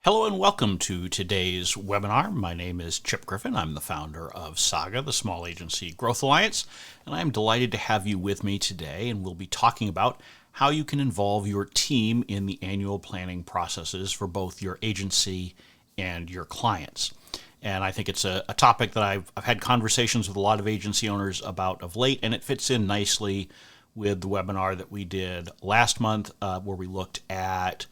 Hello and welcome to today's webinar. My name is Chip Griffin. I'm the founder of Saga, the Small Agency Growth Alliance, and I'm delighted to have you with me today, and we'll be talking about how you can involve your team in the annual planning processes for both your agency and your clients. And I think it's a topic that I've had conversations with a lot of agency owners about of late, and it fits in nicely with the webinar that we did last month where we looked at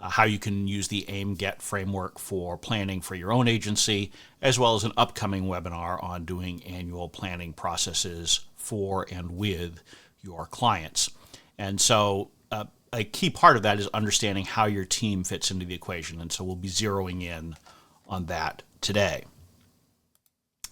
how you can use the AIM-GET framework for planning for your own agency, as well as an upcoming webinar on doing annual planning processes for and with your clients. And so a key part of that is understanding how your team fits into the equation. And so we'll be zeroing in on that today.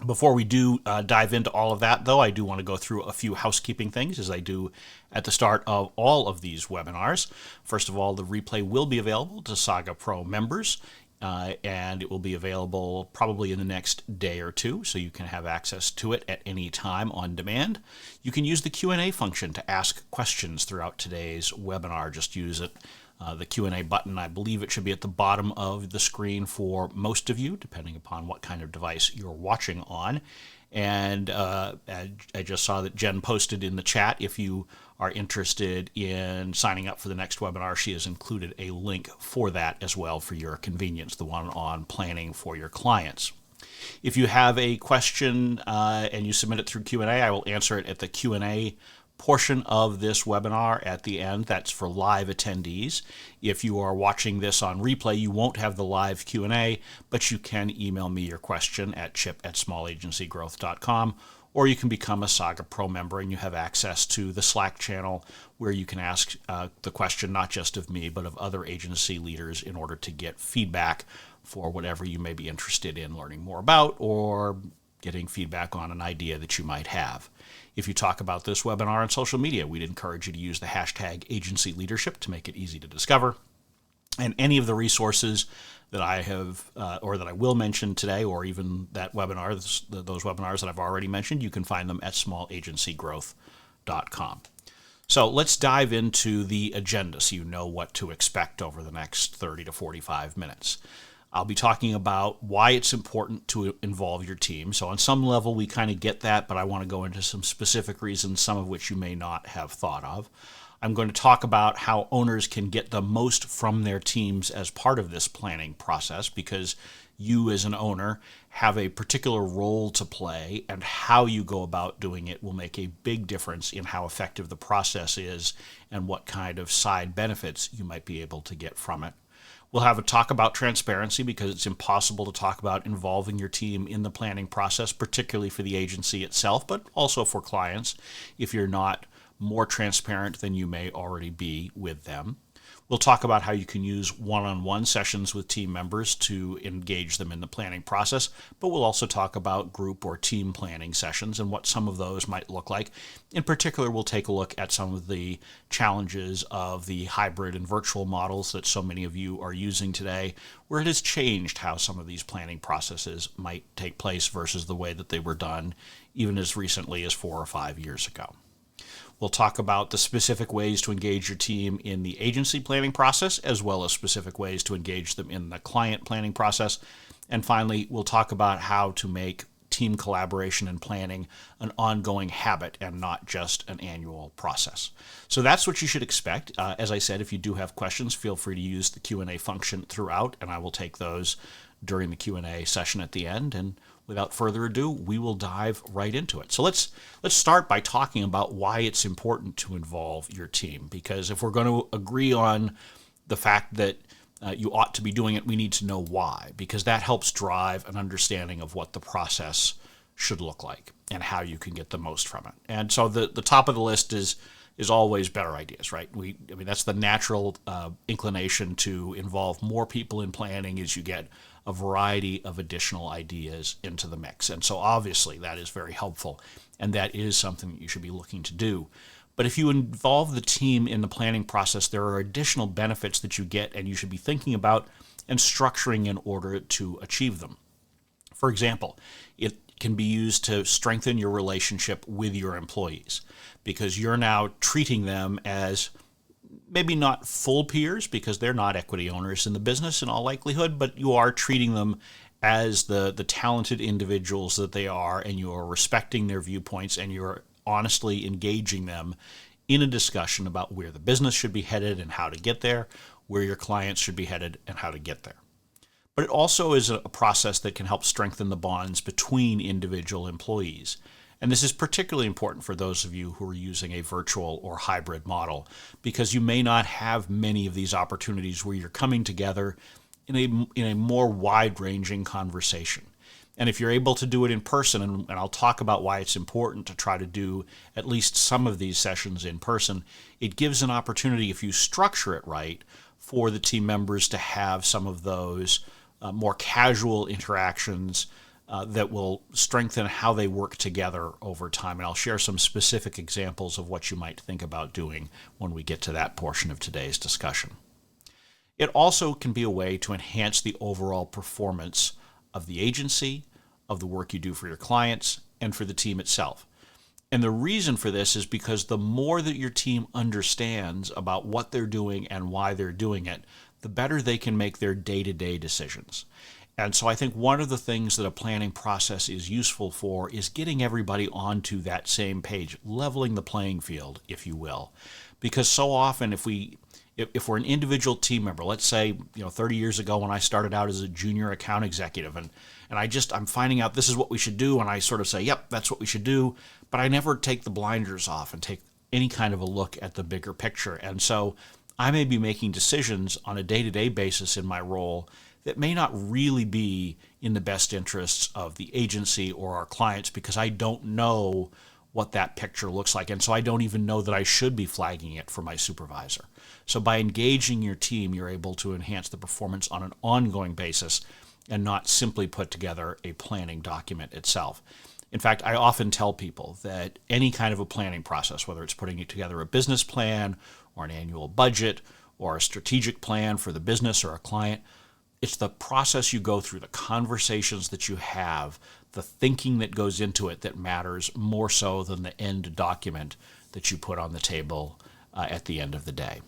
Before we do dive into all of that, though, I do want to go through a few housekeeping things, as I do at the start of all of these webinars. First of all, the replay will be available to Saga Pro members, and it will be available probably in the next day or two, so you can have access to it at any time on demand. You can use the Q&A function to ask questions throughout today's webinar. Just use it. The Q&A button, I believe it should be at the bottom of the screen for most of you, depending upon what kind of device you're watching on. And I just saw that Jen posted in the chat, if you are interested in signing up for the next webinar, she has included a link for that as well for your convenience, the one on planning for your clients. If you have a question and you submit it through Q&A, I will answer it at the Q&A portion of this webinar at the end. That's for live attendees. If you are watching this on replay, you won't have the live Q&A, but you can email me your question at chip@smallagencygrowth.com, or you can become a Saga Pro member and you have access to the Slack channel where you can ask the question not just of me, but of other agency leaders in order to get feedback for whatever you may be interested in learning more about or getting feedback on an idea that you might have. If you talk about this webinar on social media, we'd encourage you to use the hashtag agency leadership to make it easy to discover. And any of the resources that I have or that I will mention today, or even that webinar, those webinars that I've already mentioned, you can find them at smallagencygrowth.com. So let's dive into the agenda so you know what to expect over the next 30 to 45 minutes. I'll be talking about why it's important to involve your team. So on some level, we kind of get that, but I want to go into some specific reasons, some of which you may not have thought of. I'm going to talk about how owners can get the most from their teams as part of this planning process, because you as an owner have a particular role to play, and how you go about doing it will make a big difference in how effective the process is and what kind of side benefits you might be able to get from it. We'll have a talk about transparency, because it's impossible to talk about involving your team in the planning process, particularly for the agency itself, but also for clients, if you're not more transparent than you may already be with them. We'll talk about how you can use one-on-one sessions with team members to engage them in the planning process, but we'll also talk about group or team planning sessions and what some of those might look like. In particular, we'll take a look at some of the challenges of the hybrid and virtual models that so many of you are using today, where it has changed how some of these planning processes might take place versus the way that they were done even as recently as 4 or 5 years ago. We'll talk about the specific ways to engage your team in the agency planning process, as well as specific ways to engage them in the client planning process. And finally, we'll talk about how to make team collaboration and planning an ongoing habit and not just an annual process. So that's what you should expect. As I said, if you do have questions, feel free to use the Q&A function throughout, and I will take those during the Q&A session at the end. And without further ado, we will dive right into it. So let's start by talking about why it's important to involve your team, because if we're going to agree on the fact that you ought to be doing it, we need to know why, because that helps drive an understanding of what the process should look like and how you can get the most from it. And so the top of the list is always better ideas, right? That's the natural inclination to involve more people in planning as you get a variety of additional ideas into the mix. And so obviously that is very helpful, and that is something that you should be looking to do. But if you involve the team in the planning process, there are additional benefits that you get and you should be thinking about and structuring in order to achieve them. For example, it can be used to strengthen your relationship with your employees, because you're now treating them as maybe not full peers because they're not equity owners in the business in all likelihood, but you are treating them as the talented individuals that they are, and you are respecting their viewpoints, and you're honestly engaging them in a discussion about where the business should be headed and how to get there, where your clients should be headed and how to get there. But it also is a process that can help strengthen the bonds between individual employees. And this is particularly important for those of you who are using a virtual or hybrid model, because you may not have many of these opportunities where you're coming together in a more wide-ranging conversation. And if you're able to do it in person, and I'll talk about why it's important to try to do at least some of these sessions in person, it gives an opportunity, if you structure it right, for the team members to have some of those more casual interactions that will strengthen how they work together over time. And I'll share some specific examples of what you might think about doing when we get to that portion of today's discussion. It also can be a way to enhance the overall performance of the agency, of the work you do for your clients, and for the team itself. And the reason for this is because the more that your team understands about what they're doing and why they're doing it, the better they can make their day-to-day decisions. And so I think one of the things that a planning process is useful for is getting everybody onto that same page, leveling the playing field, if you will. Because so often if we're an individual team member, let's say 30 years ago when I started out as a junior account executive, and I'm finding out this is what we should do, and I sort of say, yep, that's what we should do, but I never take the blinders off and take any kind of a look at the bigger picture. And so I may be making decisions on a day-to-day basis in my role that may not really be in the best interests of the agency or our clients, because I don't know what that picture looks like. And so I don't even know that I should be flagging it for my supervisor. So by engaging your team, you're able to enhance the performance on an ongoing basis and not simply put together a planning document itself. In fact, I often tell people that any kind of a planning process, whether it's putting together a business plan or an annual budget or a strategic plan for the business or a client, it's the process you go through, the conversations that you have, the thinking that goes into it that matters more so than the end document that you put on the table at the end of the day.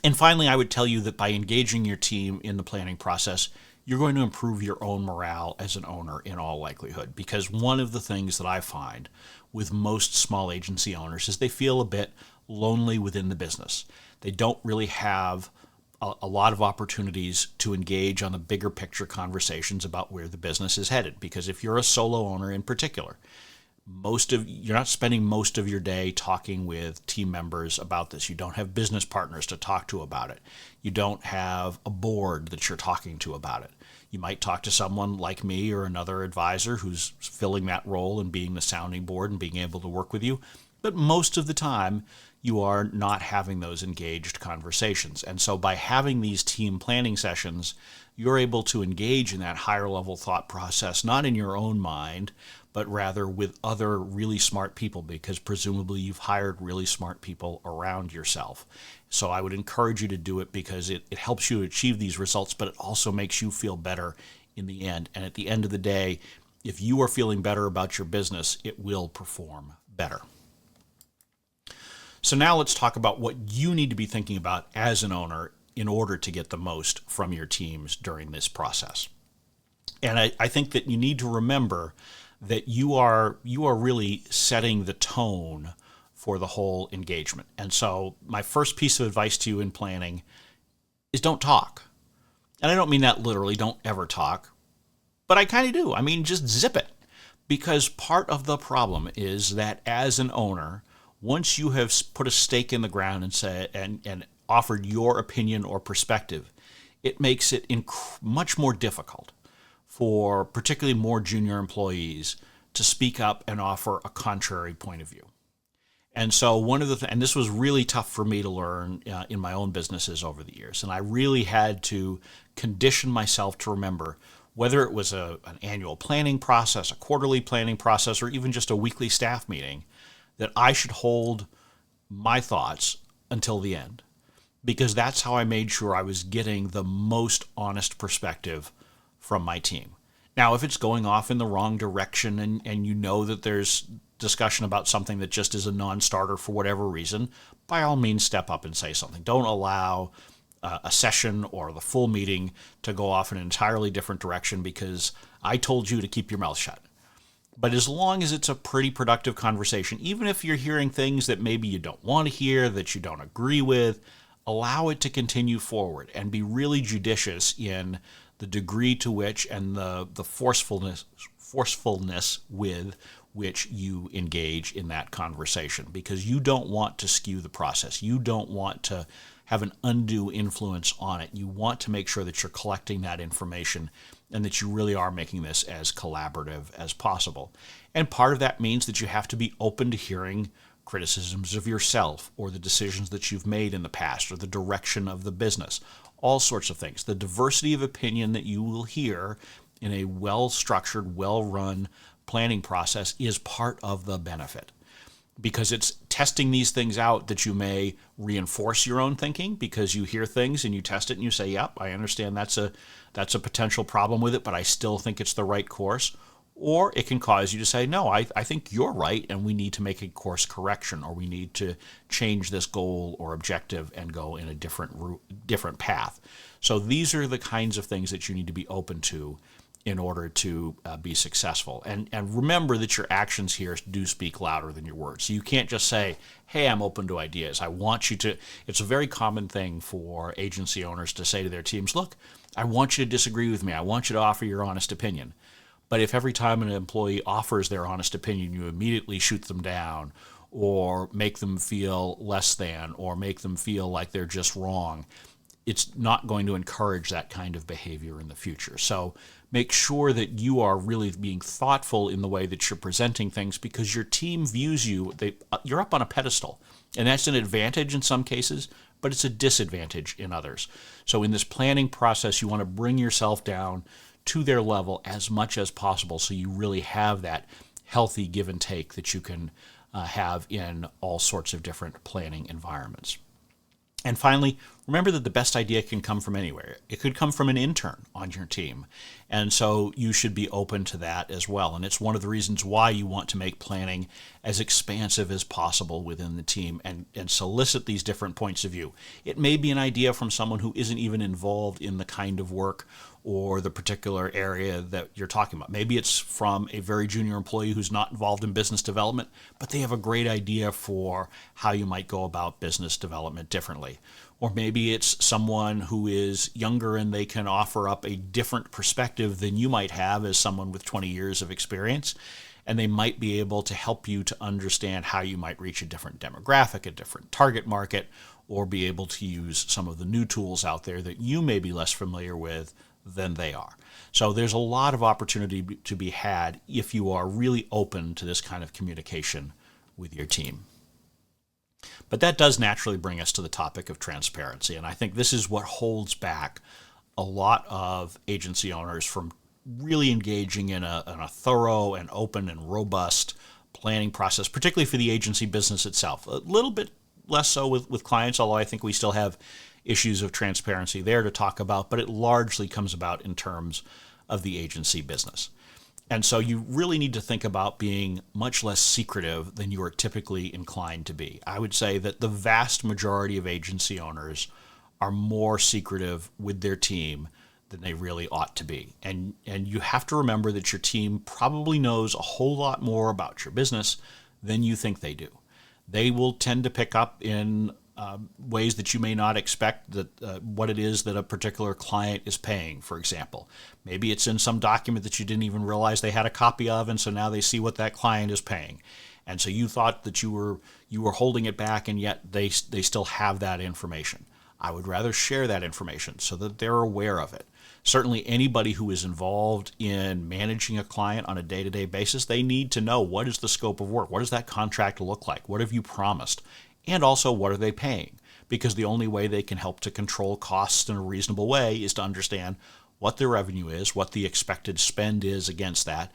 And finally, I would tell you that by engaging your team in the planning process, you're going to improve your own morale as an owner in all likelihood. Because one of the things that I find with most small agency owners is they feel a bit lonely within the business. They don't really have a lot of opportunities to engage on the bigger picture conversations about where the business is headed. Because if you're a solo owner in particular, you're not spending most of your day talking with team members about this. You don't have business partners to talk to about it. You don't have a board that you're talking to about it. You might talk to someone like me or another advisor who's filling that role and being the sounding board and being able to work with you. But most of the time, you are not having those engaged conversations. And so by having these team planning sessions, you're able to engage in that higher level thought process, not in your own mind, but rather with other really smart people, because presumably you've hired really smart people around yourself. So I would encourage you to do it because it helps you achieve these results, but it also makes you feel better in the end. And at the end of the day, if you are feeling better about your business, it will perform better. So now let's talk about what you need to be thinking about as an owner in order to get the most from your teams during this process. And I think that you need to remember that you are really setting the tone for the whole engagement. And so my first piece of advice to you in planning is don't talk. And I don't mean that literally, don't ever talk, but I kind of do. I mean, just zip it. Because part of the problem is that as an owner, once you have put a stake in the ground and offered your opinion or perspective, it makes it much more difficult for particularly more junior employees to speak up and offer a contrary point of view. And so and this was really tough for me to learn in my own businesses over the years. And I really had to condition myself to remember, whether it was an annual planning process, a quarterly planning process, or even just a weekly staff meeting, that I should hold my thoughts until the end, because that's how I made sure I was getting the most honest perspective from my team. Now, if it's going off in the wrong direction and you know that there's discussion about something that just is a non-starter for whatever reason, by all means step up and say something. Don't allow a session or the full meeting to go off in an entirely different direction because I told you to keep your mouth shut. But as long as it's a pretty productive conversation, even if you're hearing things that maybe you don't want to hear, that you don't agree with, allow it to continue forward and be really judicious in the degree to which and the forcefulness with which you engage in that conversation, because you don't want to skew the process. You don't want to have an undue influence on it. You want to make sure that you're collecting that information and that you really are making this as collaborative as possible. And part of that means that you have to be open to hearing criticisms of yourself or the decisions that you've made in the past or the direction of the business, all sorts of things. The diversity of opinion that you will hear in a well-structured, well-run planning process is part of the benefit, because it's testing these things out that you may reinforce your own thinking because you hear things and you test it and you say, yep, I understand that's a potential problem with it, but I still think it's the right course. Or it can cause you to say, no, I think you're right and we need to make a course correction, or we need to change this goal or objective and go in a different path. So these are the kinds of things that you need to be open to in order to be successful. And remember that your actions here do speak louder than your words. So you can't just say, hey, I'm open to ideas. I want you to. It's a very common thing for agency owners to say to their teams, look, I want you to disagree with me. I want you to offer your honest opinion. But if every time an employee offers their honest opinion, you immediately shoot them down or make them feel less than or make them feel like they're just wrong, it's not going to encourage that kind of behavior in the future. So make sure that you are really being thoughtful in the way that you're presenting things, because your team views you, you're up on a pedestal. And that's an advantage in some cases, but it's a disadvantage in others. So in this planning process, you want to bring yourself down to their level as much as possible so you really have that healthy give and take that you can have in all sorts of different planning environments. And finally, remember that the best idea can come from anywhere. It could come from an intern on your team. And so you should be open to that as well. And it's one of the reasons why you want to make planning as expansive as possible within the team and solicit these different points of view. It may be an idea from someone who isn't even involved in the kind of work or the particular area that you're talking about. Maybe it's from a very junior employee who's not involved in business development, but they have a great idea for how you might go about business development differently. Or maybe it's someone who is younger and they can offer up a different perspective than you might have as someone with 20 years of experience. And they might be able to help you to understand how you might reach a different demographic, a different target market, or be able to use some of the new tools out there that you may be less familiar with than they are. So there's a lot of opportunity to be had if you are really open to this kind of communication with your team. But that does naturally bring us to the topic of transparency. And I think this is what holds back a lot of agency owners from really engaging in a thorough and open and robust planning process, particularly for the agency business itself. A little bit less so with clients, although I think we still have issues of transparency there to talk about, but it largely comes about in terms of the agency business. And so you really need to think about being much less secretive than you are typically inclined to be. I would say that the vast majority of agency owners are more secretive with their team than they really ought to be. And you have to remember that your team probably knows a whole lot more about your business than you think they do. They will tend to pick up in ways that you may not expect that what it is that a particular client is paying, for example. Maybe it's in some document that you didn't even realize they had a copy of, and so now they see what that client is paying. And so you thought that you were holding it back, and yet they still have that information. I would rather share that information so that they're aware of it. Certainly anybody who is involved in managing a client on a day-to-day basis, they need to know what is the scope of work, what does that contract look like, what have you promised, and also what are they paying? Because the only way they can help to control costs in a reasonable way is to understand what their revenue is, what the expected spend is against that,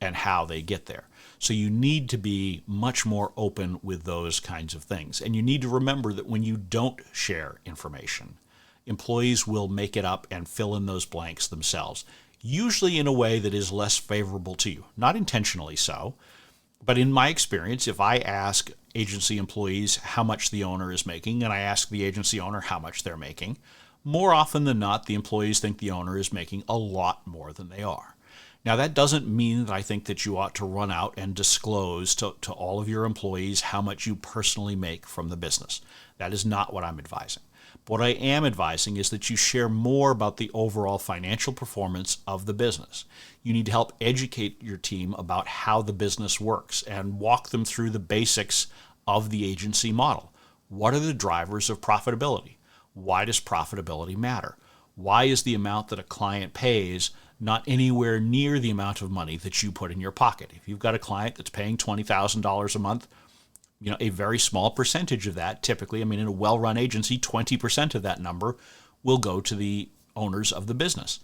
and how they get there. So you need to be much more open with those kinds of things. And you need to remember that when you don't share information, employees will make it up and fill in those blanks themselves, usually in a way that is less favorable to you. Not intentionally so, But in my experience, if I ask agency employees how much the owner is making, and I ask the agency owner how much they're making, more often than not, the employees think the owner is making a lot more than they are. Now, that doesn't mean that I think that you ought to run out and disclose to all of your employees how much you personally make from the business. That is not what I'm advising. But what I am advising is that you share more about the overall financial performance of the business. You need to help educate your team about how the business works and walk them through the basics of the agency model. What are the drivers of profitability? Why does profitability matter? Why is the amount that a client pays not anywhere near the amount of money that you put in your pocket? If you've got a client that's paying $20,000 a month, a very small percentage of that, typically, in a well-run agency, 20% of that number will go to the owners of the business.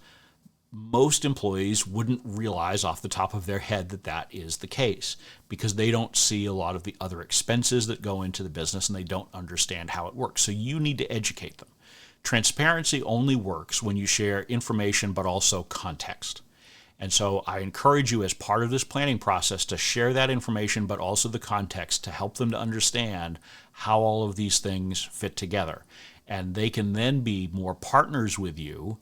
Most employees wouldn't realize off the top of their head that that is the case because they don't see a lot of the other expenses that go into the business and they don't understand how it works. So you need to educate them. Transparency only works when you share information but also context. And so I encourage you as part of this planning process to share that information but also the context to help them to understand how all of these things fit together. And they can then be more partners with you,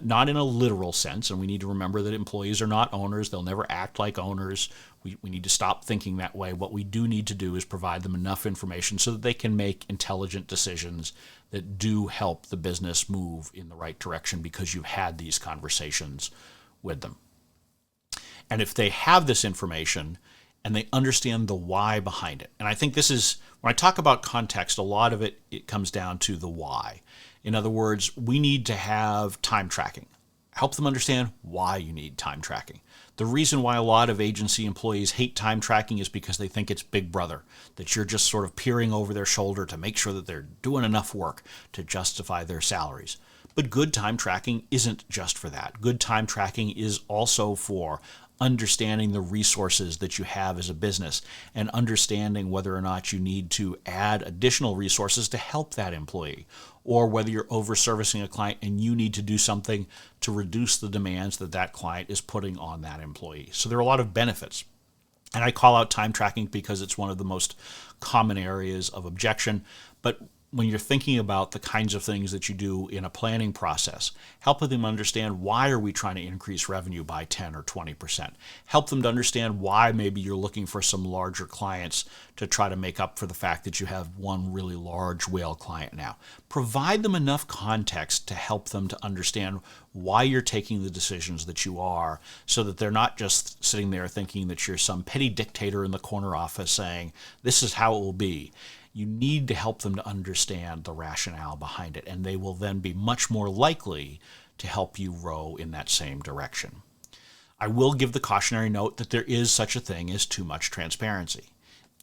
not in a literal sense, and we need to remember that employees are not owners. They'll never act like owners. We need to stop thinking that way. What we do need to do is provide them enough information so that they can make intelligent decisions that do help the business move in the right direction because you've had these conversations with them. And if they have this information and they understand the why behind it, and I think this is, when I talk about context, a lot of it comes down to the why. In other words, we need to have time tracking. Help them understand why you need time tracking. The reason why a lot of agency employees hate time tracking is because they think it's Big Brother, that you're just sort of peering over their shoulder to make sure that they're doing enough work to justify their salaries. But good time tracking isn't just for that. Good time tracking is also for understanding the resources that you have as a business and understanding whether or not you need to add additional resources to help that employee, or whether you're over-servicing a client and you need to do something to reduce the demands that that client is putting on that employee. So there are a lot of benefits. And I call out time tracking because it's one of the most common areas of objection. But when you're thinking about the kinds of things that you do in a planning process, helping them understand why are we trying to increase revenue by 10 or 20%. Help them to understand why maybe you're looking for some larger clients to try to make up for the fact that you have one really large whale client now. Provide them enough context to help them to understand why you're taking the decisions that you are, so that they're not just sitting there thinking that you're some petty dictator in the corner office saying, this is how it will be. You need to help them to understand the rationale behind it, and they will then be much more likely to help you row in that same direction. I will give the cautionary note that there is such a thing as too much transparency.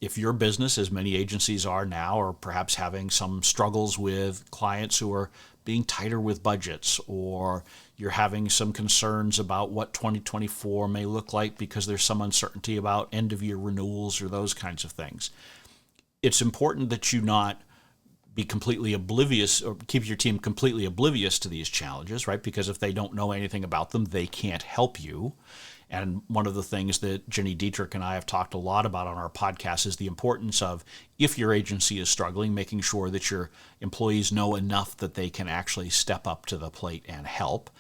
If your business, as many agencies are now, are perhaps having some struggles with clients who are being tighter with budgets, or you're having some concerns about what 2024 may look like because there's some uncertainty about end-of-year renewals or those kinds of things, it's important that you not be completely oblivious or keep your team completely oblivious to these challenges, right? Because if they don't know anything about them, they can't help you. And one of the things that Jenny Dietrich and I have talked a lot about on our podcast is the importance of, if your agency is struggling, making sure that your employees know enough that they can actually step up to the plate and help.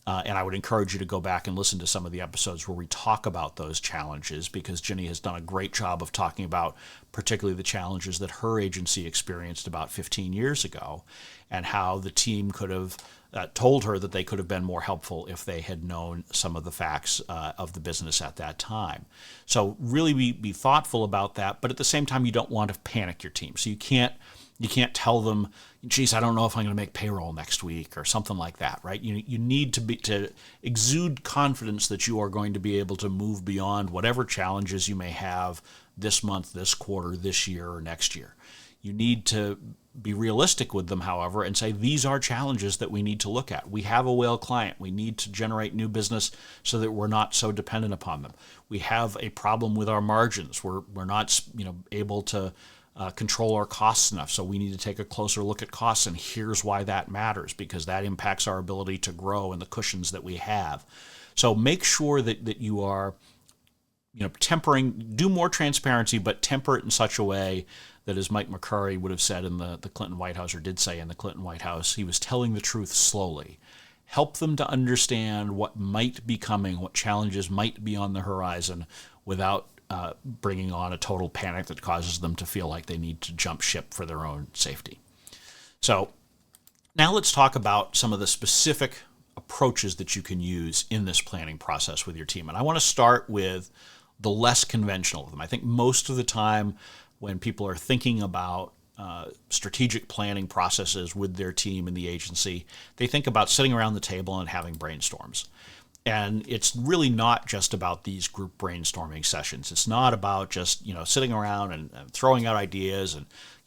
And I would encourage you to go back and listen to some of the episodes where we talk about those challenges, because Jenny has done a great job of talking about particularly the challenges that her agency experienced about 15 years ago, and how the team could have told her that they could have been more helpful if they had known some of the facts of the business at that time. So really be thoughtful about that, but at the same time, you don't want to panic your team. So you can't tell them, geez, I don't know if I'm going to make payroll next week or something like that, right? You need to exude confidence that you are going to be able to move beyond whatever challenges you may have this month, this quarter, this year, or next year. You need to be realistic with them, however, and say, these are challenges that we need to look at. We have a whale client. We need to generate new business so that we're not so dependent upon them. We have a problem with our margins. We're not able to control our costs enough, so we need to take a closer look at costs, and here's why that matters, because that impacts our ability to grow and the cushions that we have. So make sure that you are do more transparency, but temper it in such a way that, as Mike McCurry would have said in the Clinton White House, or did say in the Clinton White House, he was telling the truth slowly. Help them to understand what might be coming, what challenges might be on the horizon, without bringing on a total panic that causes them to feel like they need to jump ship for their own safety. So now let's talk about some of the specific approaches that you can use in this planning process with your team. And I want to start with the less conventional of them. I think most of the time when people are thinking about strategic planning processes with their team in the agency, they think about sitting around the table and having brainstorms. And it's really not just about these group brainstorming sessions. It's not about just sitting around and throwing out ideas and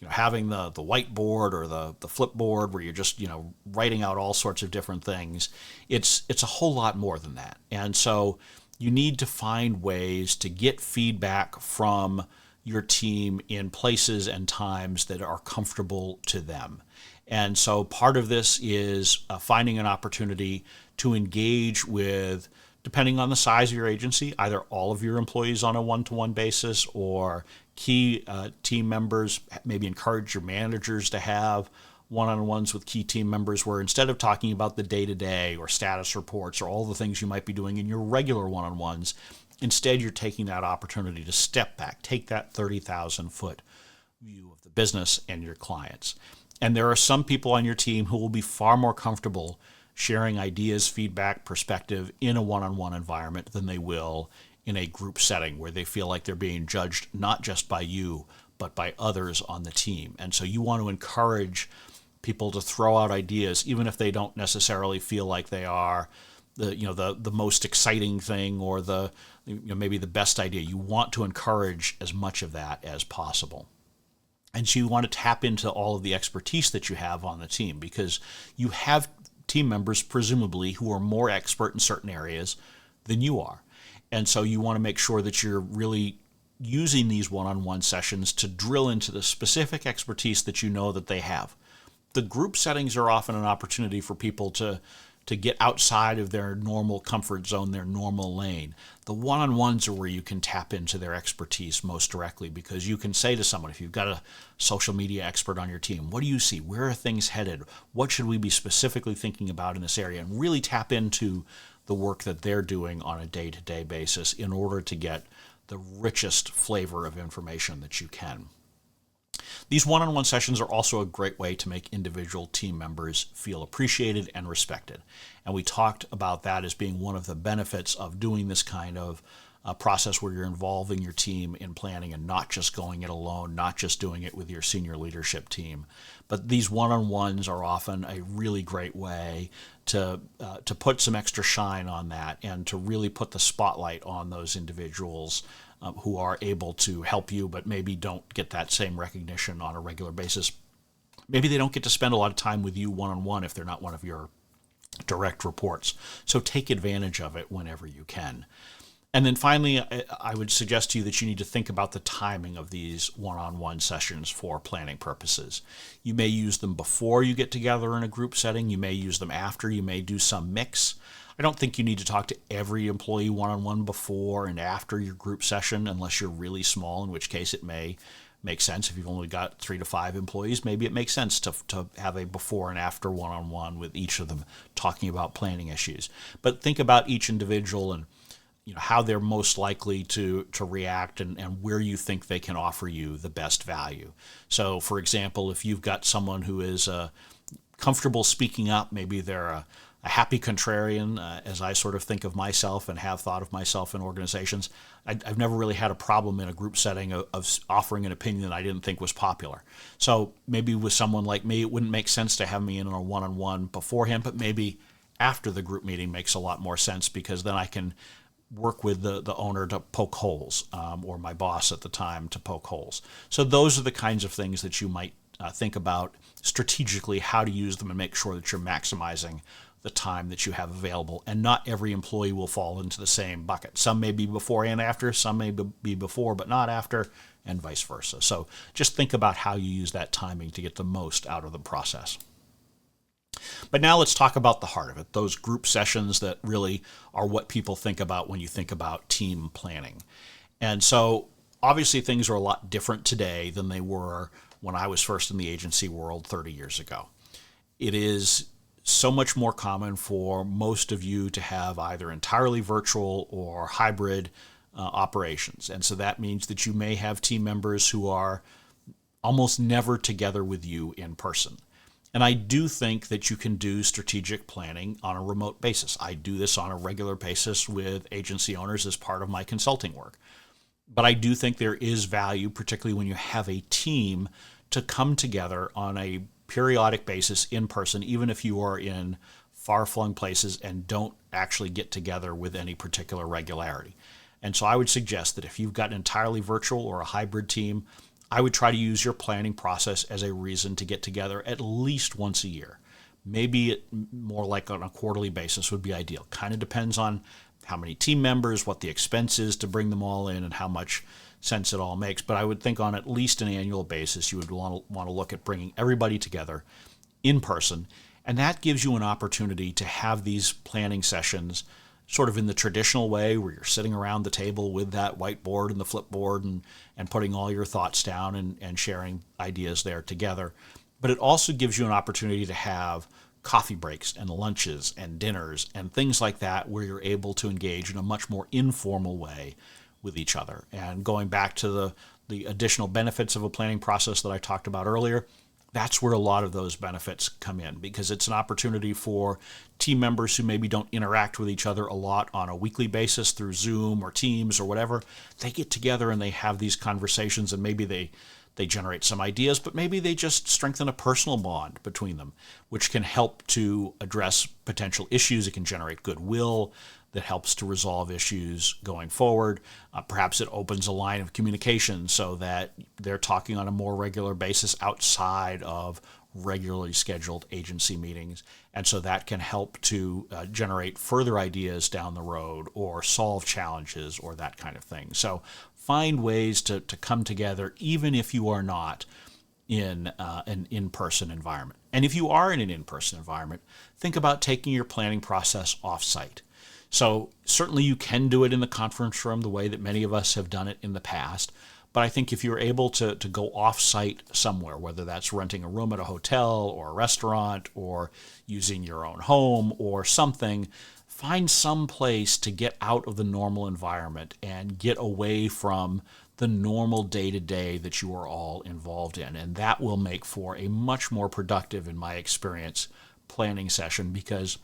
having the whiteboard or the flipboard where you're just writing out all sorts of different things. It's a whole lot more than that. And so you need to find ways to get feedback from your team in places and times that are comfortable to them. And so part of this is finding an opportunity to engage with, depending on the size of your agency, either all of your employees on a one-to-one basis, or key team members. Maybe encourage your managers to have one-on-ones with key team members, where instead of talking about the day-to-day or status reports or all the things you might be doing in your regular one-on-ones, instead you're taking that opportunity to step back, take that 30,000-foot view of the business and your clients. And there are some people on your team who will be far more comfortable sharing ideas, feedback, perspective in a one-on-one environment than they will in a group setting where they feel like they're being judged not just by you, but by others on the team. And so you want to encourage people to throw out ideas, even if they don't necessarily feel like they are the most exciting thing or maybe the best idea. You want to encourage as much of that as possible. And so you want to tap into all of the expertise that you have on the team, because you have team members, presumably, who are more expert in certain areas than you are. And so you want to make sure that you're really using these one-on-one sessions to drill into the specific expertise that you know that they have. The group settings are often an opportunity for people to get outside of their normal comfort zone, their normal lane. The one-on-ones are where you can tap into their expertise most directly, because you can say to someone, if you've got a social media expert on your team, what do you see? Where are things headed? What should we be specifically thinking about in this area? And really tap into the work that they're doing on a day-to-day basis in order to get the richest flavor of information that you can. These one-on-one sessions are also a great way to make individual team members feel appreciated and respected. And we talked about that as being one of the benefits of doing this kind of process where you're involving your team in planning and not just going it alone, not just doing it with your senior leadership team. But these one-on-ones are often a really great way to put some extra shine on that and to really put the spotlight on those individuals who are able to help you, but maybe don't get that same recognition on a regular basis. Maybe they don't get to spend a lot of time with you one-on-one if they're not one of your direct reports. So take advantage of it whenever you can. And then finally, I would suggest to you that you need to think about the timing of these one-on-one sessions for planning purposes. You may use them before you get together in a group setting. You may use them after. You may do some mix. I don't think you need to talk to every employee one-on-one before and after your group session, unless you're really small, in which case it may make sense. If you've only got 3 to 5 employees, maybe it makes sense to have a before and after one-on-one with each of them talking about planning issues. But think about each individual and how they're most likely to react and where you think they can offer you the best value. So, for example, if you've got someone who is comfortable speaking up, maybe they're a happy contrarian, as I sort of think of myself and have thought of myself in organizations. I've never really had a problem in a group setting of offering an opinion that I didn't think was popular. So maybe with someone like me, it wouldn't make sense to have me in on a one-on-one beforehand, but maybe after the group meeting makes a lot more sense, because then I can work with the owner to poke holes, or my boss at the time to poke holes. So those are the kinds of things that you might think about strategically, how to use them and make sure that you're maximizing the time that you have available. And not every employee will fall into the same bucket. Some may be before and after, some may be before but not after, and vice versa. So just think about how you use that timing to get the most out of the process. But now let's talk about the heart of it, those group sessions that really are what people think about when you think about team planning. And so obviously things are a lot different today than they were when I was first in the agency world 30 years ago. It is so much more common for most of you to have either entirely virtual or hybrid operations. And so that means that you may have team members who are almost never together with you in person. And I do think that you can do strategic planning on a remote basis. I do this on a regular basis with agency owners as part of my consulting work. But I do think there is value, particularly when you have a team, to come together on a periodic basis in person, even if you are in far-flung places and don't actually get together with any particular regularity. And so I would suggest that if you've got an entirely virtual or a hybrid team, I would try to use your planning process as a reason to get together at least once a year. Maybe more like on a quarterly basis would be ideal. Kind of depends on how many team members, what the expense is to bring them all in, and how much sense it all makes. But I would think on at least an annual basis, you would want to look at bringing everybody together in person. And that gives you an opportunity to have these planning sessions sort of in the traditional way where you're sitting around the table with that whiteboard and the flipboard and putting all your thoughts down and sharing ideas there together. But it also gives you an opportunity to have coffee breaks and lunches and dinners and things like that where you're able to engage in a much more informal way with each other. And going back to the additional benefits of a planning process that I talked about earlier, that's where a lot of those benefits come in, because it's an opportunity for team members who maybe don't interact with each other a lot on a weekly basis through Zoom or Teams or whatever. They get together and they have these conversations, and maybe they generate some ideas, but maybe they just strengthen a personal bond between them, which can help to address potential issues. It can generate goodwill that helps to resolve issues going forward. Perhaps it opens a line of communication so that they're talking on a more regular basis outside of regularly scheduled agency meetings. And so that can help to generate further ideas down the road or solve challenges or that kind of thing. So find ways to come together even if you are not in an in-person environment. And if you are in an in-person environment, think about taking your planning process off-site. So certainly you can do it in the conference room the way that many of us have done it in the past. But I think if you're able to go off-site somewhere, whether that's renting a room at a hotel or a restaurant or using your own home or something, find some place to get out of the normal environment and get away from the normal day-to-day that you are all involved in. And that will make for a much more productive, in my experience, planning session, because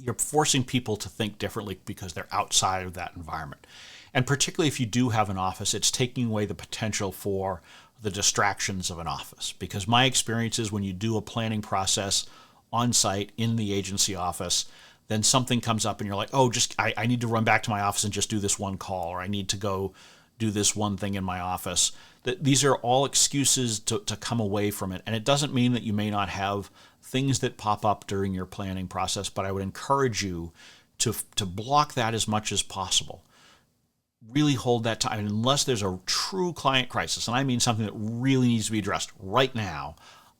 you're forcing people to think differently because they're outside of that environment. And particularly if you do have an office, it's taking away the potential for the distractions of an office. Because my experience is when you do a planning process on site in the agency office, then something comes up and you're like, oh, I need to run back to my office and just do this one call, or I need to go do this one thing in my office. These are all excuses to come away from it. And it doesn't mean that you may not have things that pop up during your planning process, but I would encourage you to block that as much as possible. Really hold that time, unless there's a true client crisis, and I mean something that really needs to be addressed right now.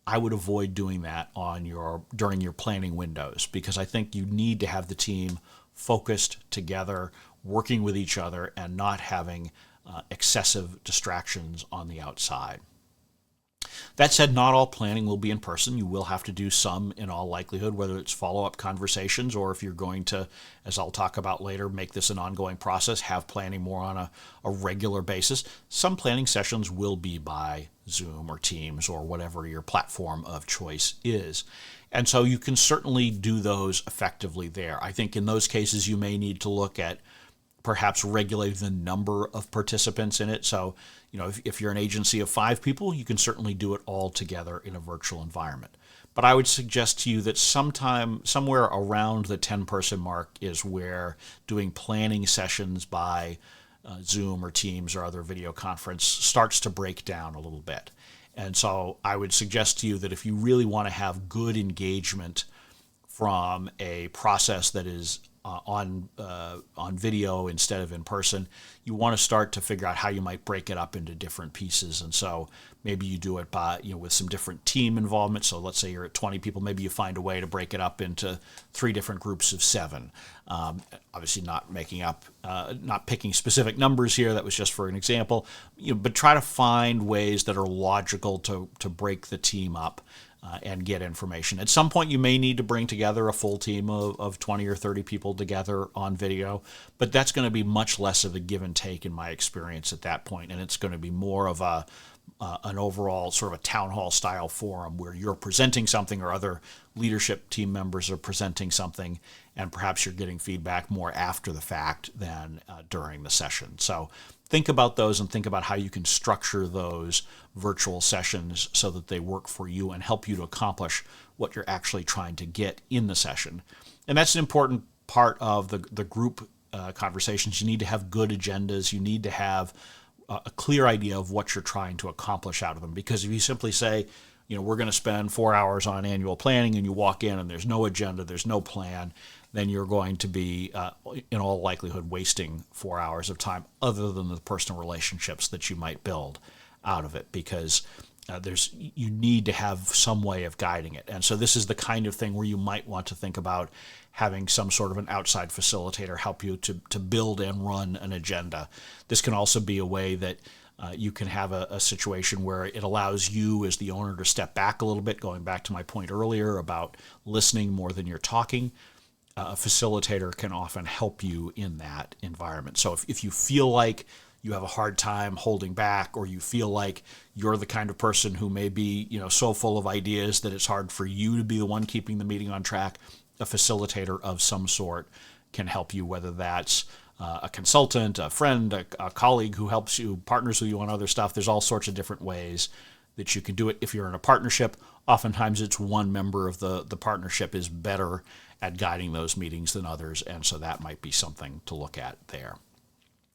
I would avoid doing that during your planning windows, because I think you need to have the team focused together, working with each other, and not having excessive distractions on the outside. That said, not all planning will be in person. You will have to do some in all likelihood, whether it's follow-up conversations or if you're going to, as I'll talk about later, make this an ongoing process, have planning more on a regular basis. Some planning sessions will be by Zoom or Teams or whatever your platform of choice is. And so you can certainly do those effectively there. I think in those cases you may need to look at perhaps regulate the number of participants in it. So, if you're an agency of 5 people, you can certainly do it all together in a virtual environment. But I would suggest to you that somewhere around the 10-person mark is where doing planning sessions by Zoom or Teams or other video conference starts to break down a little bit. And so I would suggest to you that if you really want to have good engagement from a process that is on video instead of in person, you want to start to figure out how you might break it up into different pieces. And so maybe you do it by, with some different team involvement. So let's say you're at 20 people, maybe you find a way to break it up into 3 different groups of 7. Obviously not not picking specific numbers here. That was just for an example, but try to find ways that are logical to break the team up. And get information. At some point, you may need to bring together a full team of 20 or 30 people together on video, but that's going to be much less of a give and take in my experience at that point, and it's going to be more of an overall sort of a town hall style forum where you're presenting something or other leadership team members are presenting something, and perhaps you're getting feedback more after the fact than during the session. So think about those and think about how you can structure those virtual sessions so that they work for you and help you to accomplish what you're actually trying to get in the session. And that's an important part of the group conversations. You need to have good agendas. You need to have a clear idea of what you're trying to accomplish out of them. Because if you simply say, we're going to spend 4 hours on annual planning, and you walk in and there's no agenda, there's no plan, then you're going to be, in all likelihood, wasting 4 hours of time other than the personal relationships that you might build out of it, because you need to have some way of guiding it. And so this is the kind of thing where you might want to think about having some sort of an outside facilitator help you to build and run an agenda. This can also be a way that you can have a situation where it allows you as the owner to step back a little bit, going back to my point earlier about listening more than you're talking. A facilitator can often help you in that environment. So if you feel like you have a hard time holding back, or you feel like you're the kind of person who may be, so full of ideas that it's hard for you to be the one keeping the meeting on track, a facilitator of some sort can help you, whether that's a consultant, a friend, a colleague who helps you, partners with you on other stuff. There's all sorts of different ways that you can do it. If you're in a partnership, oftentimes it's one member of the partnership is better at guiding those meetings than others, and so that might be something to look at there.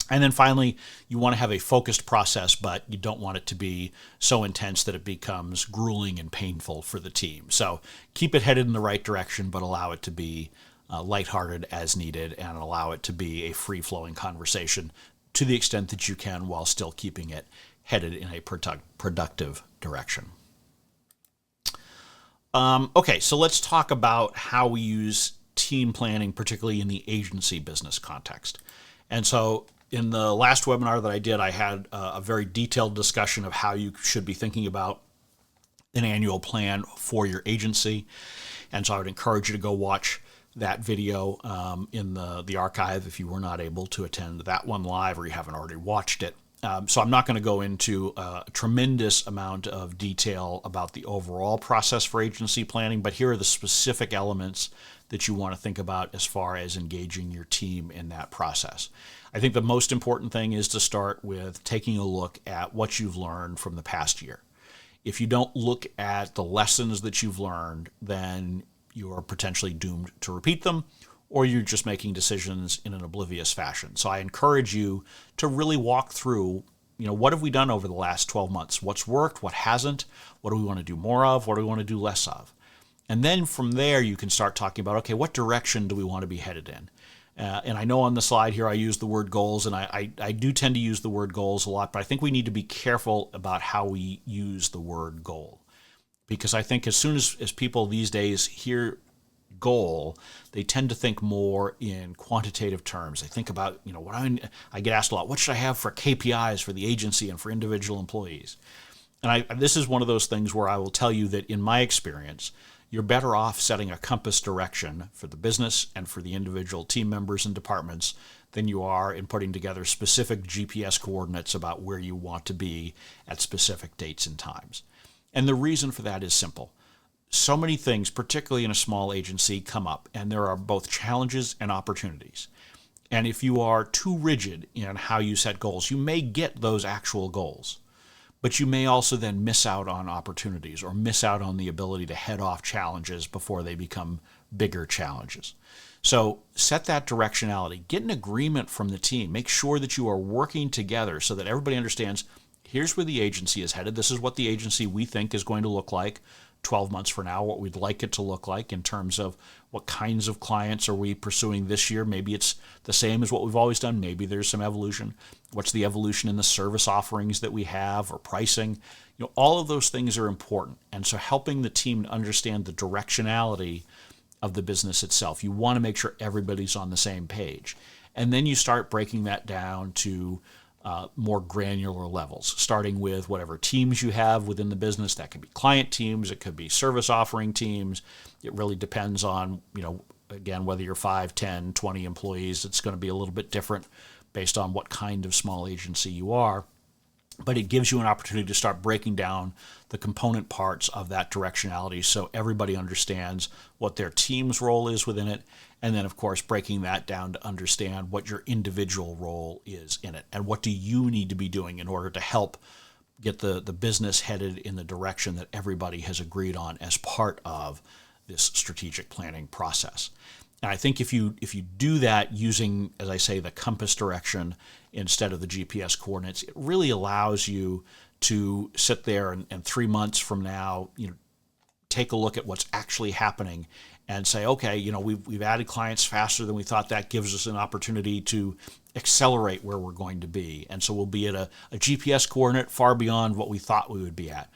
And then finally, you want to have a focused process, but you don't want it to be so intense that it becomes grueling and painful for the team. So keep it headed in the right direction, but allow it to be lighthearted as needed, and allow it to be a free-flowing conversation to the extent that you can, while still keeping it headed in a productive direction. Okay, so let's talk about how we use team planning, particularly in the agency business context. And so in the last webinar that I did, I had a very detailed discussion of how you should be thinking about an annual plan for your agency. And so I would encourage you to go watch that video in the archive if you were not able to attend that one live, or you haven't already watched it. So I'm not going to go into a tremendous amount of detail about the overall process for agency planning, but here are the specific elements that you want to think about as far as engaging your team in that process. I think the most important thing is to start with taking a look at what you've learned from the past year. If you don't look at the lessons that you've learned, then you are potentially doomed to repeat them, or you're just making decisions in an oblivious fashion. So I encourage you to really walk through, what have we done over the last 12 months? What's worked? What hasn't? What do we want to do more of? What do we want to do less of? And then from there, you can start talking about, okay, what direction do we want to be headed in? And I know on the slide here I use the word goals, and I do tend to use the word goals a lot, but I think we need to be careful about how we use the word goal. Because I think as soon as people these days hear goal, they tend to think more in quantitative terms. They think about, what I get asked a lot, what should I have for KPIs for the agency and for individual employees? And this is one of those things where I will tell you that in my experience, you're better off setting a compass direction for the business and for the individual team members and departments than you are in putting together specific GPS coordinates about where you want to be at specific dates and times. And the reason for that is simple. So many things, particularly in a small agency, come up, and there are both challenges and opportunities. And if you are too rigid in how you set goals, you may get those actual goals, but you may also then miss out on opportunities or miss out on the ability to head off challenges before they become bigger challenges. So set that directionality. Get an agreement from the team. Make sure that you are working together so that everybody understands, here's where the agency is headed. This is what the agency we think is going to look like 12 months from now, what we'd like it to look like in terms of what kinds of clients are we pursuing this year. Maybe it's the same as what we've always done. Maybe there's some evolution. What's the evolution in the service offerings that we have or pricing? All of those things are important. And so helping the team to understand the directionality of the business itself. You want to make sure everybody's on the same page. And then you start breaking that down to more granular levels, starting with whatever teams you have within the business. That could be client teams, it could be service offering teams. It really depends on, again, whether you're 5, 10, 20 employees. It's going to be a little bit different based on what kind of small agency you are. But it gives you an opportunity to start breaking down the component parts of that directionality so everybody understands what their team's role is within it. And then, of course, breaking that down to understand what your individual role is in it and what do you need to be doing in order to help get the business headed in the direction that everybody has agreed on as part of this strategic planning process. And I think if you do that using, as I say, the compass direction instead of the GPS coordinates, it really allows you to sit there and 3 months from now, take a look at what's actually happening and say, okay, we've added clients faster than we thought. That gives us an opportunity to accelerate where we're going to be. And so we'll be at a GPS coordinate far beyond what we thought we would be at.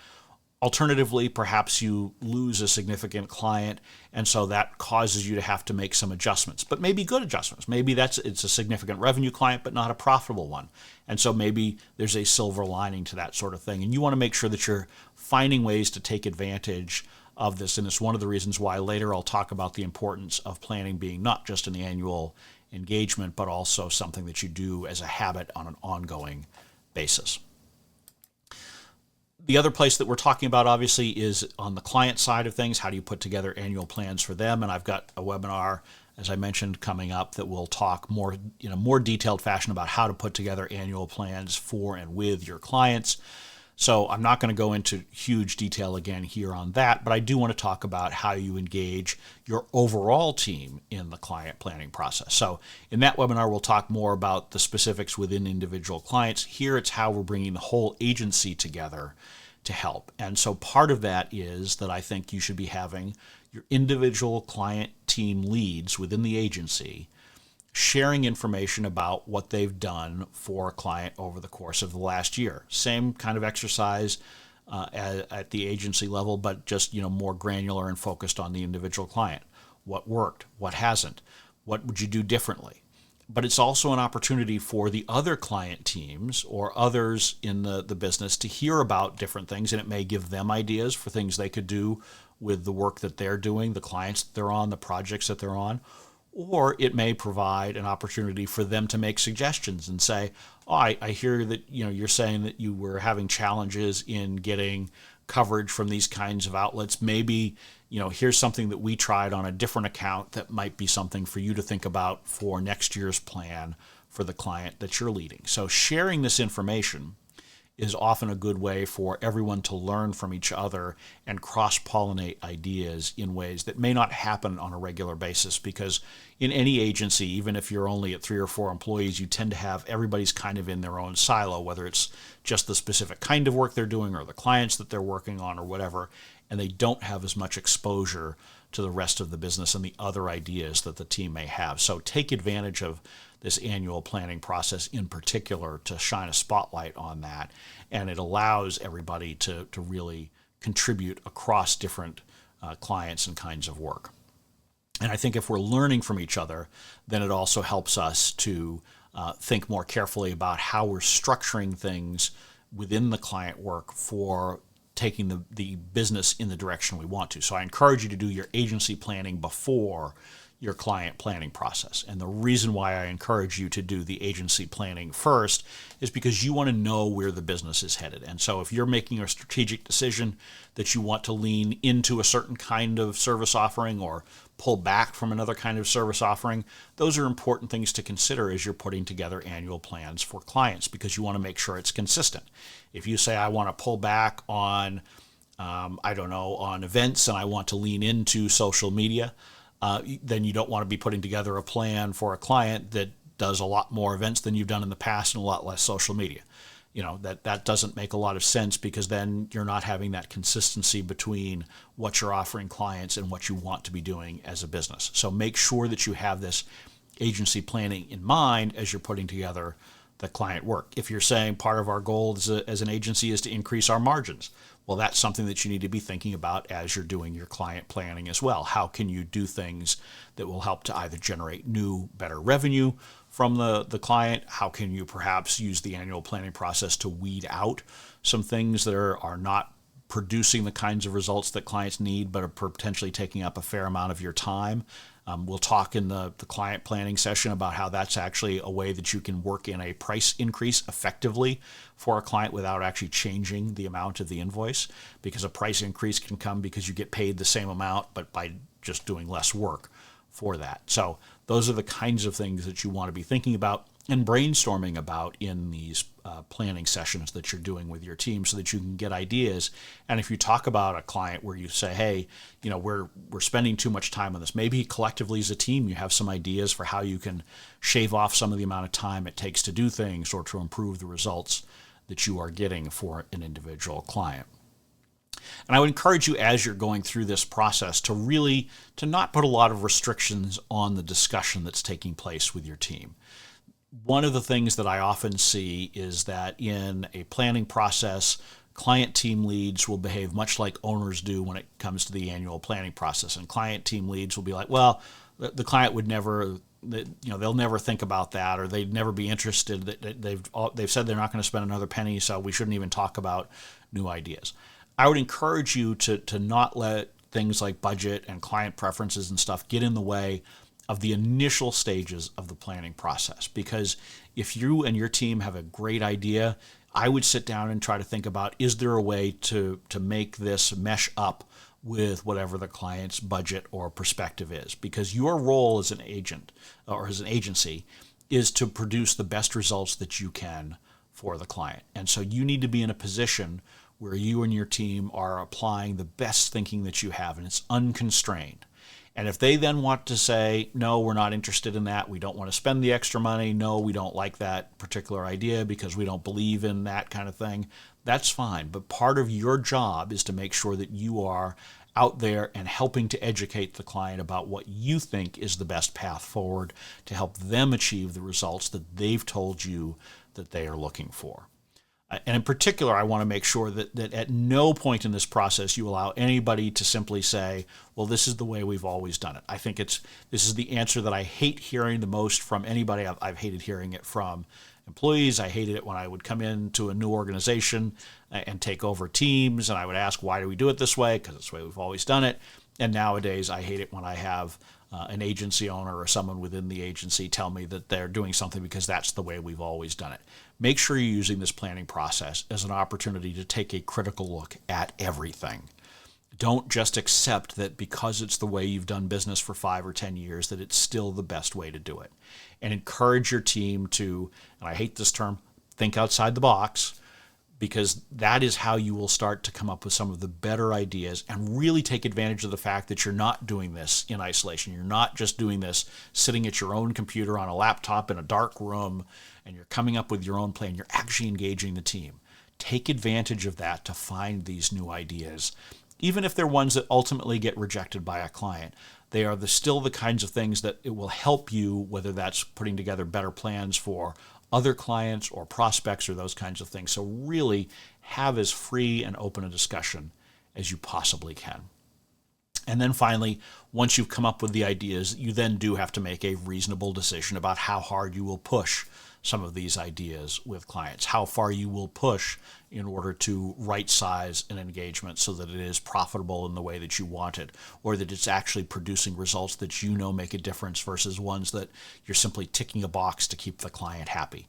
Alternatively, perhaps you lose a significant client, and so that causes you to have to make some adjustments, but maybe good adjustments. Maybe it's a significant revenue client, but not a profitable one. And so maybe there's a silver lining to that sort of thing. And you want to make sure that you're finding ways to take advantage of this. And it's one of the reasons why later I'll talk about the importance of planning being not just an annual engagement, but also something that you do as a habit on an ongoing basis. The other place that we're talking about, obviously, is on the client side of things. How do you put together annual plans for them? And I've got a webinar, as I mentioned, coming up that will talk more, more detailed fashion about how to put together annual plans for and with your clients. So I'm not going to go into huge detail again here on that, but I do want to talk about how you engage your overall team in the client planning process. So in that webinar, we'll talk more about the specifics within individual clients. Here it's how we're bringing the whole agency together to help. And so part of that is that I think you should be having your individual client team leads within the agency sharing information about what they've done for a client over the course of the last year. Same kind of exercise at the agency level, but just more granular and focused on the individual client. What worked? What hasn't? What would you do differently? But it's also an opportunity for the other client teams or others in the business to hear about different things, and it may give them ideas for things they could do with the work that they're doing, the clients that they're on, the projects that they're on. Or it may provide an opportunity for them to make suggestions and say, oh, I hear that you're saying that you were having challenges in getting coverage from these kinds of outlets. Maybe here's something that we tried on a different account that might be something for you to think about for next year's plan for the client that you're leading. So sharing this information is often a good way for everyone to learn from each other and cross-pollinate ideas in ways that may not happen on a regular basis, because in any agency, even if you're only at 3 or 4 employees, you tend to have everybody's kind of in their own silo, whether it's just the specific kind of work they're doing or the clients that they're working on or whatever, and they don't have as much exposure to the rest of the business and the other ideas that the team may have. So take advantage of this annual planning process in particular to shine a spotlight on that, and it allows everybody to really contribute across different clients and kinds of work. And I think if we're learning from each other, then it also helps us to think more carefully about how we're structuring things within the client work for taking the business in the direction we want to. So I encourage you to do your agency planning before your client planning process. And the reason why I encourage you to do the agency planning first is because you want to know where the business is headed. And so if you're making a strategic decision that you want to lean into a certain kind of service offering or pull back from another kind of service offering, those are important things to consider as you're putting together annual plans for clients, because you want to make sure it's consistent. If you say, I want to pull back on, on events and I want to lean into social media, then you don't want to be putting together a plan for a client that does a lot more events than you've done in the past and a lot less social media. that doesn't make a lot of sense, because then you're not having that consistency between what you're offering clients and what you want to be doing as a business. So make sure that you have this agency planning in mind as you're putting together the client work. If you're saying part of our goal as an agency is to increase our margins, well, that's something that you need to be thinking about as you're doing your client planning as well. How can you do things that will help to either generate new, better revenue from the client? How can you perhaps use the annual planning process to weed out some things that are not producing the kinds of results that clients need, but are potentially taking up a fair amount of your time? We'll talk in the client planning session about how that's actually a way that you can work in a price increase effectively for a client without actually changing the amount of the invoice, because a price increase can come because you get paid the same amount, but by just doing less work for that. So those are the kinds of things that you want to be thinking about and brainstorming about in these planning sessions that you're doing with your team, so that you can get ideas. And if you talk about a client where you say, hey, we're spending too much time on this, maybe collectively as a team you have some ideas for how you can shave off some of the amount of time it takes to do things or to improve the results that you are getting for an individual client. And I would encourage you, as you're going through this process, to not put a lot of restrictions on the discussion that's taking place with your team. One of the things that I often see is that in a planning process, client team leads will behave much like owners do when it comes to the annual planning process. And client team leads will be like, well, the client would never, they'll never think about that, or they'd never be interested. They've said they're not going to spend another penny, so we shouldn't even talk about new ideas. I would encourage you to not let things like budget and client preferences and stuff get in the way of the initial stages of the planning process. Because if you and your team have a great idea, I would sit down and try to think about, is there a way to make this mesh up with whatever the client's budget or perspective is? Because your role as an agent or as an agency is to produce the best results that you can for the client. And so you need to be in a position where you and your team are applying the best thinking that you have, and it's unconstrained. And if they then want to say, no, we're not interested in that, we don't want to spend the extra money, no, we don't like that particular idea because we don't believe in that kind of thing, that's fine. But part of your job is to make sure that you are out there and helping to educate the client about what you think is the best path forward to help them achieve the results that they've told you that they are looking for. And in particular, I want to make sure that at no point in this process you allow anybody to simply say, well, this is the way we've always done it. I think this is the answer that I hate hearing the most from anybody. I've hated hearing it from employees. I hated it when I would come into a new organization and take over teams, and I would ask, why do we do it this way? Because it's the way we've always done it. And nowadays, I hate it when I have an agency owner or someone within the agency tell me that they're doing something because that's the way we've always done it. Make sure you're using this planning process as an opportunity to take a critical look at everything. Don't just accept that because it's the way you've done business for 5 or 10 years that it's still the best way to do it. And encourage your team to, and I hate this term, think outside the box, because that is how you will start to come up with some of the better ideas and really take advantage of the fact that you're not doing this in isolation. You're not just doing this sitting at your own computer on a laptop in a dark room and you're coming up with your own plan. You're actually engaging the team. Take advantage of that to find these new ideas. Even if they're ones that ultimately get rejected by a client, they are still the kinds of things that it will help you, whether that's putting together better plans for other clients or prospects or those kinds of things. So really have as free and open a discussion as you possibly can. And then finally, once you've come up with the ideas, you then do have to make a reasonable decision about how hard you will push some of these ideas with clients, how far you will push in order to right size an engagement so that it is profitable in the way that you want it, or that it's actually producing results that you know make a difference versus ones that you're simply ticking a box to keep the client happy.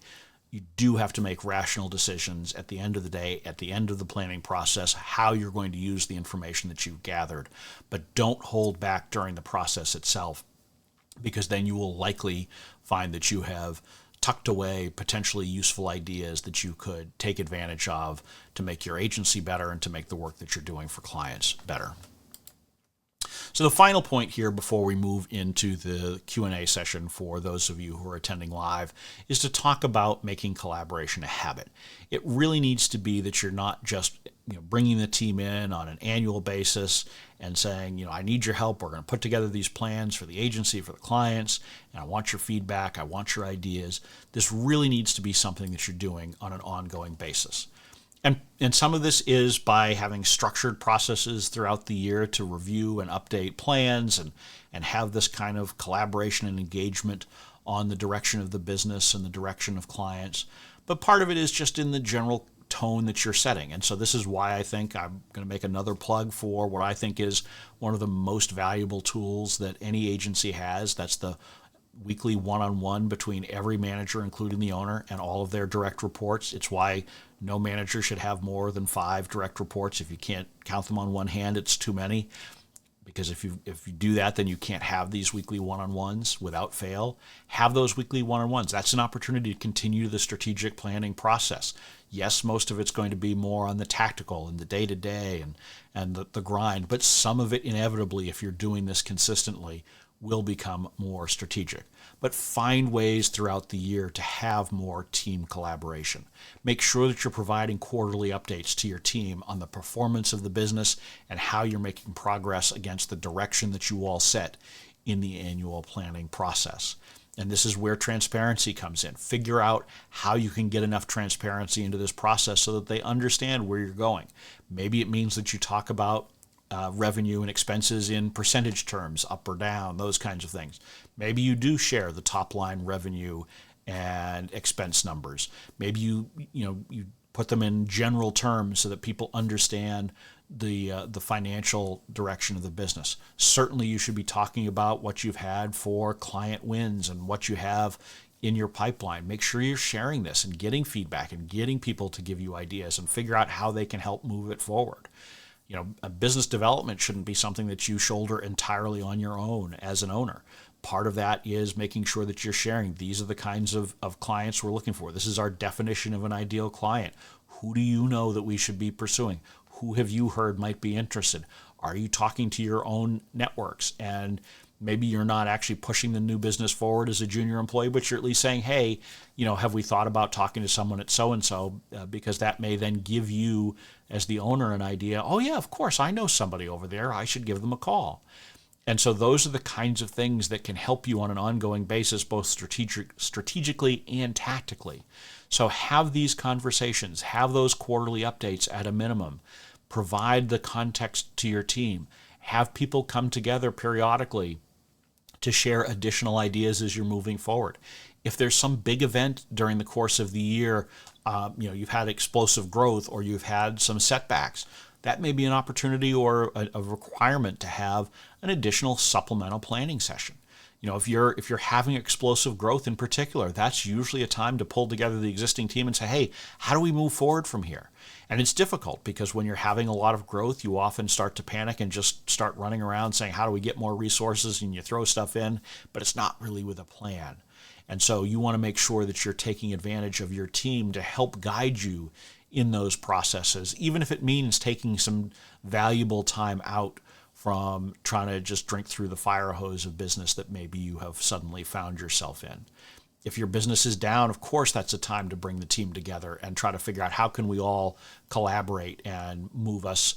You do have to make rational decisions at the end of the day, at the end of the planning process, how you're going to use the information that you've gathered. But don't hold back during the process itself, because then you will likely find that you have tucked away potentially useful ideas that you could take advantage of to make your agency better and to make the work that you're doing for clients better. So the final point here before we move into the Q&A session for those of you who are attending live is to talk about making collaboration a habit. It really needs to be that you're not just bringing the team in on an annual basis and saying, I need your help. We're going to put together these plans for the agency, for the clients, and I want your feedback. I want your ideas. This really needs to be something that you're doing on an ongoing basis. And some of this is by having structured processes throughout the year to review and update plans and have this kind of collaboration and engagement on the direction of the business and the direction of clients. But part of it is just in the general tone that you're setting. And so this is why I think I'm going to make another plug for what I think is one of the most valuable tools that any agency has. That's the weekly one-on-one between every manager, including the owner, and all of their direct reports. It's why no manager should have more than 5 direct reports. If you can't count them on one hand, it's too many. Because if you do that, then you can't have these weekly one-on-ones without fail. Have those weekly one-on-ones. That's an opportunity to continue the strategic planning process. Yes, most of it's going to be more on the tactical and the day-to-day and the grind, but some of it inevitably, if you're doing this consistently, will become more strategic. But find ways throughout the year to have more team collaboration. Make sure that you're providing quarterly updates to your team on the performance of the business and how you're making progress against the direction that you all set in the annual planning process. And this is where transparency comes in. Figure out how you can get enough transparency into this process so that they understand where you're going. Maybe it means that you talk about revenue and expenses in percentage terms, up or down, those kinds of things. Maybe you do share the top line revenue and expense numbers. Maybe you put them in general terms so that people understand the financial direction of the business. Certainly you should be talking about what you've had for client wins and what you have in your pipeline. Make sure you're sharing this and getting feedback and getting people to give you ideas and figure out how they can help move it forward. A business development shouldn't be something that you shoulder entirely on your own as an owner. Part of that is making sure that you're sharing. These are the kinds of clients we're looking for. This is our definition of an ideal client. Who do you know that we should be pursuing? Who have you heard might be interested? Are you talking to your own networks? And maybe you're not actually pushing the new business forward as a junior employee, but you're at least saying, hey, have we thought about talking to someone at so-and-so? Because that may then give you, as the owner, an idea, oh yeah, of course, I know somebody over there. I should give them a call. And so those are the kinds of things that can help you on an ongoing basis, both strategically and tactically. So have these conversations, have those quarterly updates at a minimum, provide the context to your team, have people come together periodically to share additional ideas as you're moving forward. If there's some big event during the course of the year, you've had explosive growth or you've had some setbacks, that may be an opportunity or a requirement to have an additional supplemental planning session. If you're having explosive growth in particular, that's usually a time to pull together the existing team and say, hey, how do we move forward from here? And it's difficult because when you're having a lot of growth, you often start to panic and just start running around saying, how do we get more resources? And you throw stuff in, but it's not really with a plan. And so you want to make sure that you're taking advantage of your team to help guide you in those processes, even if it means taking some valuable time out from trying to just drink through the fire hose of business that maybe you have suddenly found yourself in. If your business is down, of course, that's a time to bring the team together and try to figure out how can we all collaborate and move us,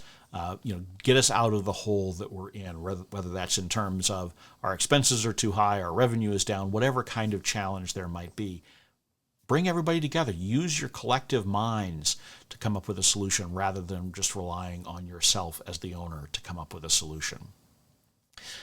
get us out of the hole that we're in, whether that's in terms of our expenses are too high, our revenue is down, whatever kind of challenge there might be. Bring everybody together. Use your collective minds to come up with a solution rather than just relying on yourself as the owner to come up with a solution.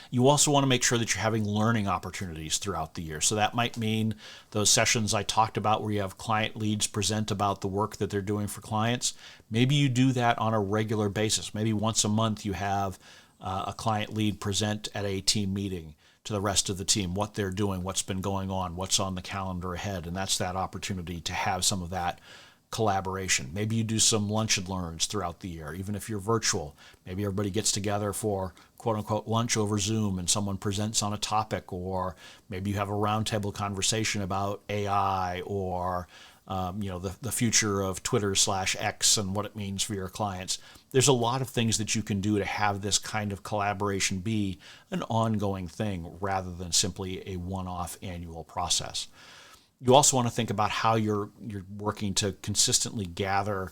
You also want to make sure that you're having learning opportunities throughout the year. So that might mean those sessions I talked about where you have client leads present about the work that they're doing for clients. Maybe you do that on a regular basis. Maybe once a month you have a client lead present at a team meeting to the rest of the team, what they're doing, what's been going on, what's on the calendar ahead. And that's that opportunity to have some of that collaboration. Maybe you do some lunch and learns throughout the year, even if you're virtual. Maybe everybody gets together for quote unquote lunch over Zoom and someone presents on a topic, or maybe you have a roundtable conversation about AI or the future of Twitter/X and what it means for your clients. There's a lot of things that you can do to have this kind of collaboration be an ongoing thing rather than simply a one-off annual process. You also want to think about how you're working to consistently gather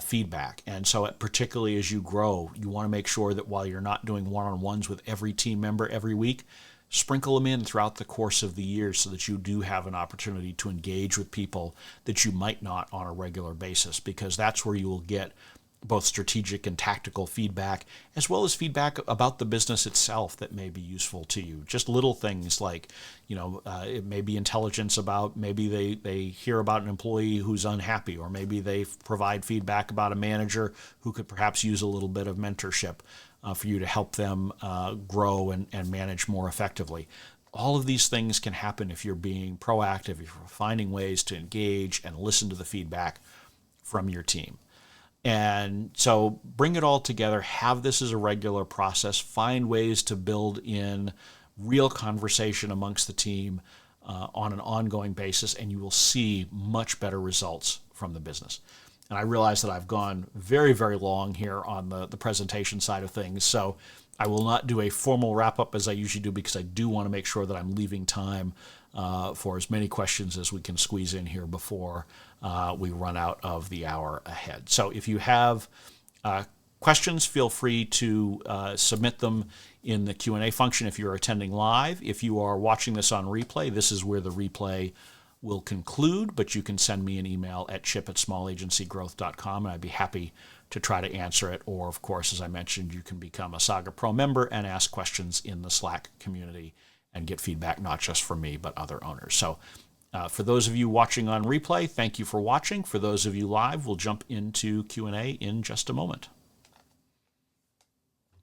feedback. And so particularly as you grow, you want to make sure that while you're not doing one-on-ones with every team member every week, sprinkle them in throughout the course of the year so that you do have an opportunity to engage with people that you might not on a regular basis, because that's where you will get both strategic and tactical feedback, as well as feedback about the business itself that may be useful to you. Just little things like, it may be intelligence about, maybe they hear about an employee who's unhappy, or maybe they provide feedback about a manager who could perhaps use a little bit of mentorship for you to help them grow and manage more effectively. All of these things can happen if you're being proactive, if you're finding ways to engage and listen to the feedback from your team. And so bring it all together, have this as a regular process, find ways to build in real conversation amongst the team on an ongoing basis, and you will see much better results from the business. And I realize that I've gone very, very long here on the presentation side of things, so I will not do a formal wrap-up as I usually do, because I do want to make sure that I'm leaving time for as many questions as we can squeeze in here before we run out of the hour ahead. So if you have questions, feel free to submit them in the Q&A function if you're attending live. If you are watching this on replay, this is where the replay will conclude, but you can send me an email at chip@smallagencygrowth.com, and I'd be happy to try to answer it. Or, of course, as I mentioned, you can become a Saga Pro member and ask questions in the Slack community and get feedback not just from me, but other owners. So for those of you watching on replay, thank you for watching. For those of you live, we'll jump into Q&A in just a moment.